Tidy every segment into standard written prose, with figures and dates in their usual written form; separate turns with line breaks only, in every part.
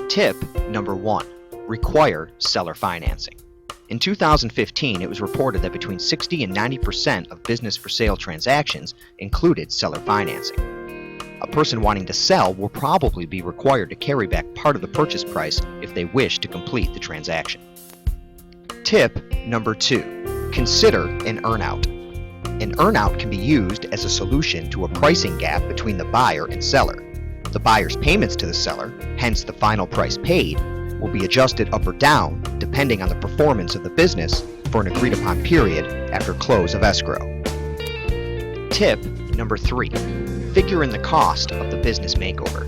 Tip number 1. Require seller financing. In 2015, it was reported that between 60 and 90% of business for sale transactions included seller financing. A person wanting to sell will probably be required to carry back part of the purchase price if they wish to complete the transaction. Tip number 2. Consider an earnout. An earnout can be used as a solution to a pricing gap between the buyer and seller. The buyer's payments to the seller, hence the final price paid, will be adjusted up or down depending on the performance of the business for an agreed upon period after close of escrow. Tip number 3. Figure in the cost of the business makeover.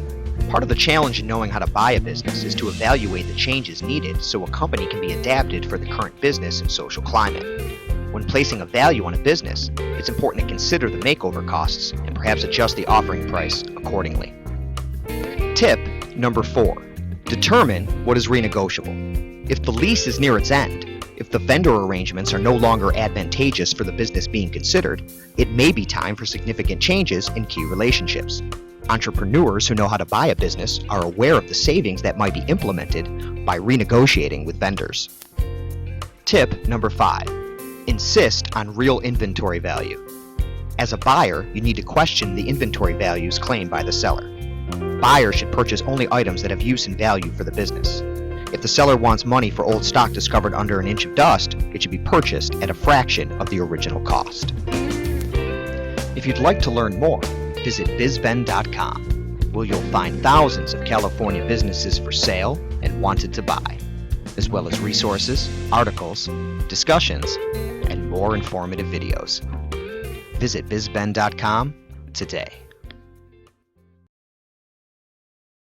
Part of the challenge in knowing how to buy a business is to evaluate the changes needed so a company can be adapted for the current business and social climate. When placing a value on a business, it's important to consider the makeover costs and perhaps adjust the offering price accordingly. Tip number 4. Determine what is renegotiable. If the lease is near its end, if the vendor arrangements are no longer advantageous for the business being considered, it may be time for significant changes in key relationships. Entrepreneurs who know how to buy a business are aware of the savings that might be implemented by renegotiating with vendors. Tip number 5. Insist on real inventory value. As a buyer, you need to question the inventory values claimed by the seller. Buyers should purchase only items that have use and value for the business. If the seller wants money for old stock discovered under an inch of dust, it should be purchased at a fraction of the original cost. If you'd like to learn more, visit bizben.com, where you'll find thousands of California businesses for sale and wanted to buy, as well as resources, articles, discussions, and more informative videos. Visit bizben.com today.